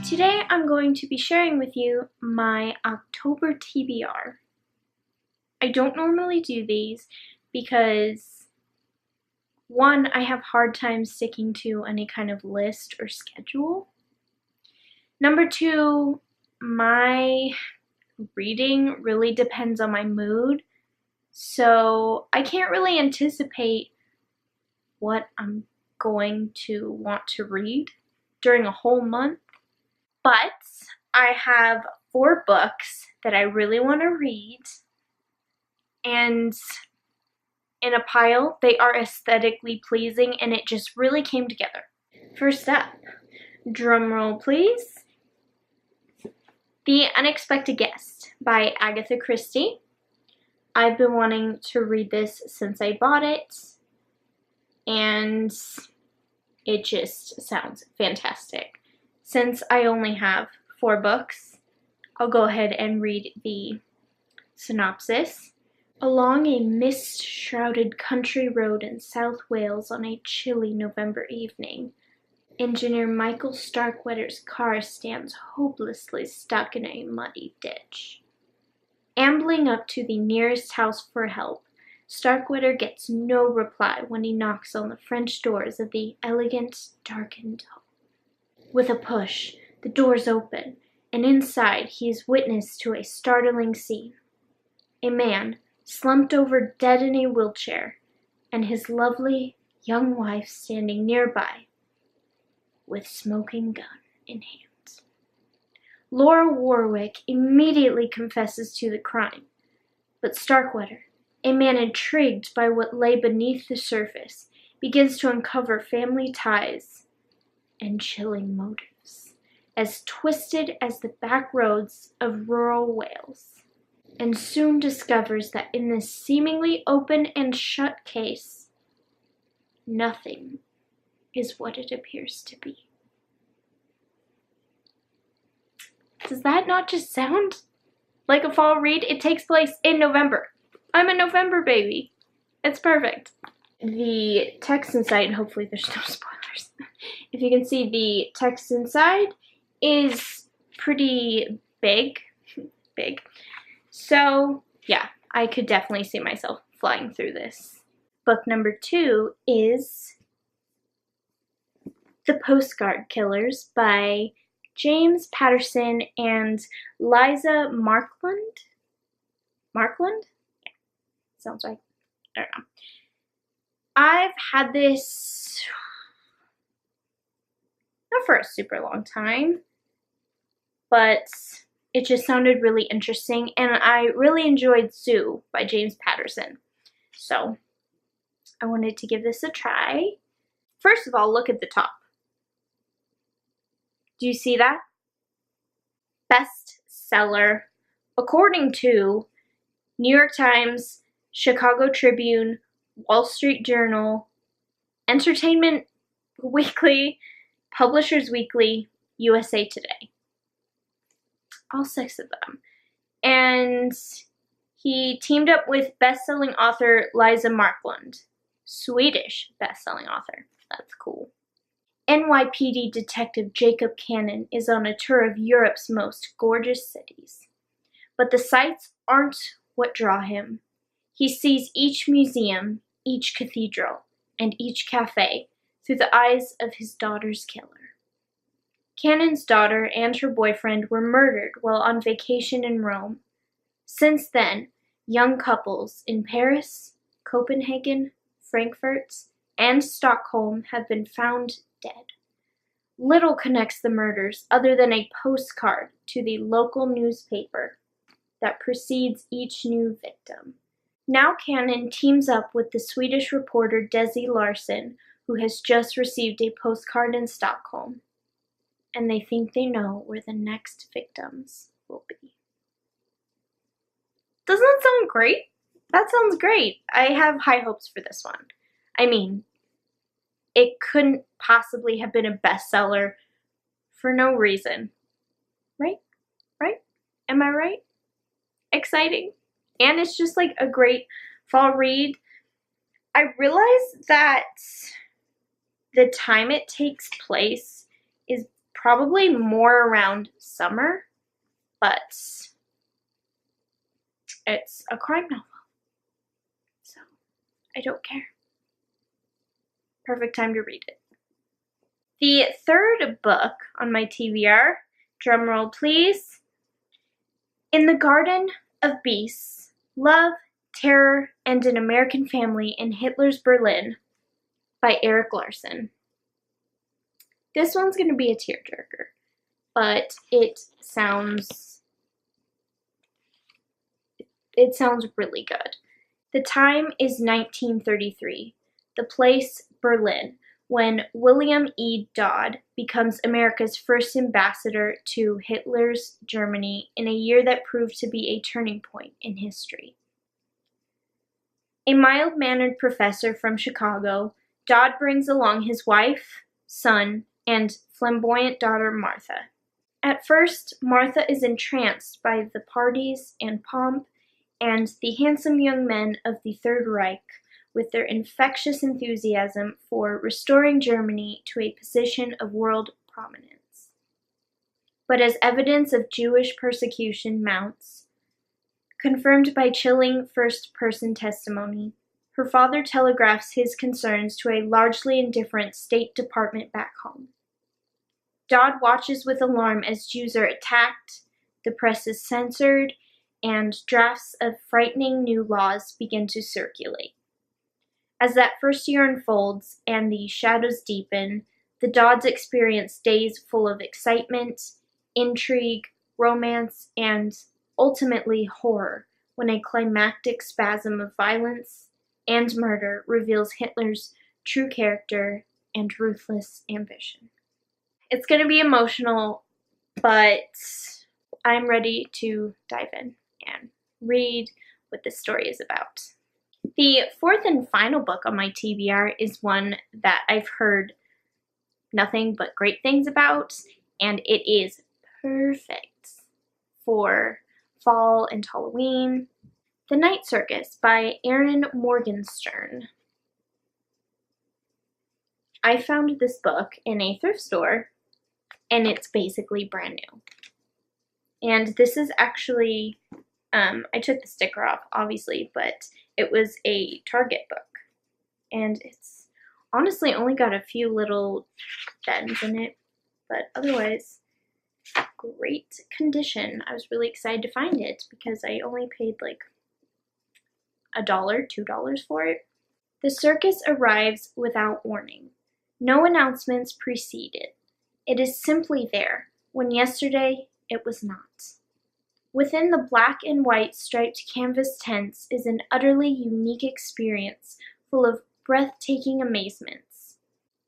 Today I'm going to be sharing with you my October TBR. I don't normally do these because, one, I have hard time sticking to any kind of list or schedule. Number two, my reading really depends on my mood, so I can't really anticipate what I'm going to want to read during a whole month. But I have 4 books that I really want to read, and in a pile, they are aesthetically pleasing, and it just really came together. First up, drum roll please, The Unexpected Guest by Agatha Christie. I've been wanting to read this since I bought it, and it just sounds fantastic. Since I only have 4 books, I'll go ahead and read the synopsis. Along a mist-shrouded country road in South Wales on a chilly November evening, engineer Michael Starkweather's car stands hopelessly stuck in a muddy ditch. Ambling up to the nearest house for help, Starkweather gets no reply when he knocks on the French doors of the elegant, darkened home. With a push, the doors open, and inside he is witness to a startling scene. A man, slumped over dead in a wheelchair, and his lovely young wife standing nearby, with smoking gun in hand. Laura Warwick immediately confesses to the crime, but Starkweather, a man intrigued by what lay beneath the surface, begins to uncover family ties and chilling motives, as twisted as the back roads of rural Wales, and soon discovers that in this seemingly open and shut case, nothing is what it appears to be. Does that not just sound like a fall read? It takes place in November. I'm a November baby. It's perfect. The text inside, and hopefully there's no spoilers. If you can see, the text inside is pretty big. So, yeah, I could definitely see myself flying through this. Book number 2 is The Postcard Killers by James Patterson and Liza Markland? Markland? Yeah, sounds right. I don't know. I've had this not for a super long time, but it just sounded really interesting, and I really enjoyed Sue by James Patterson. So I wanted to give this a try. First of all, look at the top. Do you see that? Bestseller, according to New York Times, Chicago Tribune, Wall Street Journal, Entertainment Weekly, Publishers Weekly, USA Today. All 6 of them. And he teamed up with best-selling author Liza Markland, Swedish best-selling author. That's cool. NYPD detective Jacob Cannon is on a tour of Europe's most gorgeous cities. But the sights aren't what draw him. He sees each museum, each cathedral, and each cafe through the eyes of his daughter's killer. Cannon's daughter and her boyfriend were murdered while on vacation in Rome. Since then, young couples in Paris, Copenhagen, Frankfurt, and Stockholm have been found dead. Little connects the murders other than a postcard to the local newspaper that precedes each new victim. Now Cannon teams up with the Swedish reporter Desi Larsson, who has just received a postcard in Stockholm, and they think they know where the next victims will be. Doesn't that sound great? That sounds great. I have high hopes for this one. I mean, it couldn't possibly have been a bestseller for no reason. Right? Right? Am I right? Exciting. And it's just like a great fall read. I realize that the time it takes place is probably more around summer, but it's a crime novel, so I don't care. Perfect time to read it. The third book on my TBR, drumroll please, In the Garden of Beasts, Love, Terror, and an American Family in Hitler's Berlin by Erik Larson. This one's going to be a tearjerker, but it sounds really good. The time is 1933. The place, Berlin, when William E. Dodd becomes America's first ambassador to Hitler's Germany in a year that proved to be a turning point in history. A mild-mannered professor from Chicago, Dodd brings along his wife, son, and flamboyant daughter Martha. At first, Martha is entranced by the parties and pomp and the handsome young men of the Third Reich with their infectious enthusiasm for restoring Germany to a position of world prominence. But as evidence of Jewish persecution mounts, confirmed by chilling first-person testimony, her father telegraphs his concerns to a largely indifferent State Department back home. Dodd watches with alarm as Jews are attacked, the press is censored, and drafts of frightening new laws begin to circulate. As that first year unfolds and the shadows deepen, the Dodds experience days full of excitement, intrigue, romance, and ultimately horror when a climactic spasm of violence and murder reveals Hitler's true character and ruthless ambition. It's going to be emotional, but I'm ready to dive in and read what this story is about. The fourth and final book on my TBR is one that I've heard nothing but great things about, and it is perfect for fall and Halloween. The Night Circus by Erin Morgenstern. I found this book in a thrift store, and it's basically brand new. And this is actually, I took the sticker off, obviously, but it was a Target book. And it's honestly only got a few little dents in it, but otherwise, great condition. I was really excited to find it because I only paid like $1, $2 for it. The circus arrives without warning. No announcements precede it. It is simply there, when yesterday it was not. Within the black and white striped canvas tents is an utterly unique experience full of breathtaking amazements.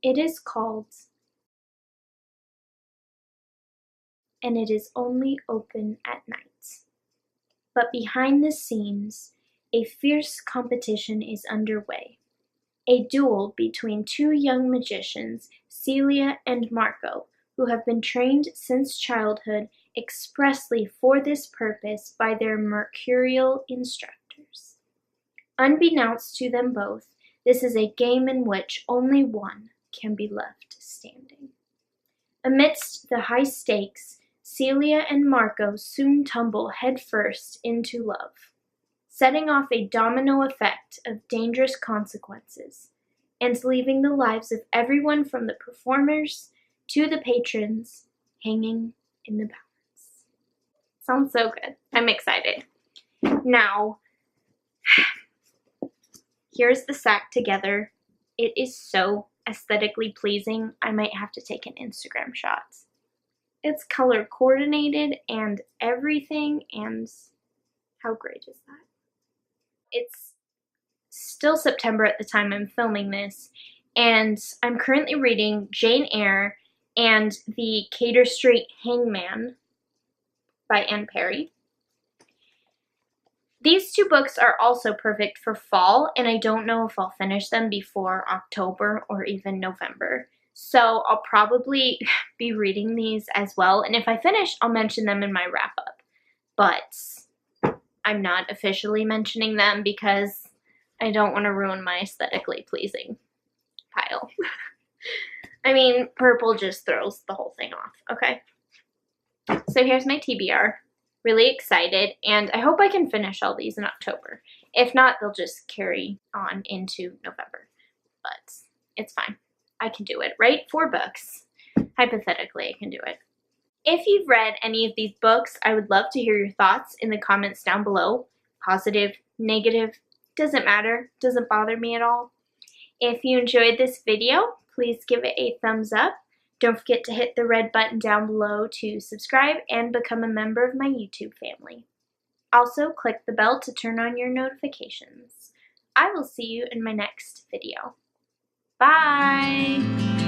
It is called, and it is only open at night. But behind the scenes, a fierce competition is underway. A duel between two young magicians, Celia and Marco, who have been trained since childhood expressly for this purpose by their mercurial instructors. Unbeknownst to them both, this is a game in which only one can be left standing. Amidst the high stakes, Celia and Marco soon tumble headfirst into love, setting off a domino effect of dangerous consequences, and leaving the lives of everyone from the performers to the patrons hanging in the balance. Sounds so good. I'm excited. Now, here's the sack together. It is so aesthetically pleasing, I might have to take an Instagram shot. It's color coordinated and everything, and how great is that? It's still September at the time I'm filming this, and I'm currently reading Jane Eyre and The Cater Street Hangman by Anne Perry. These two books are also perfect for fall, and I don't know if I'll finish them before October or even November. So I'll probably be reading these as well, and if I finish, I'll mention them in my wrap-up. But I'm not officially mentioning them because I don't want to ruin my aesthetically pleasing pile. I mean, purple just throws the whole thing off, okay? So here's my TBR. Really excited, and I hope I can finish all these in October. If not, they'll just carry on into November. But it's fine. I can do it, right? 4 books. Hypothetically, I can do it. If you've read any of these books, I would love to hear your thoughts in the comments down below. Positive, negative, doesn't matter, doesn't bother me at all. If you enjoyed this video, please give it a thumbs up. Don't forget to hit the red button down below to subscribe and become a member of my YouTube family. Also, click the bell to turn on your notifications. I will see you in my next video. Bye!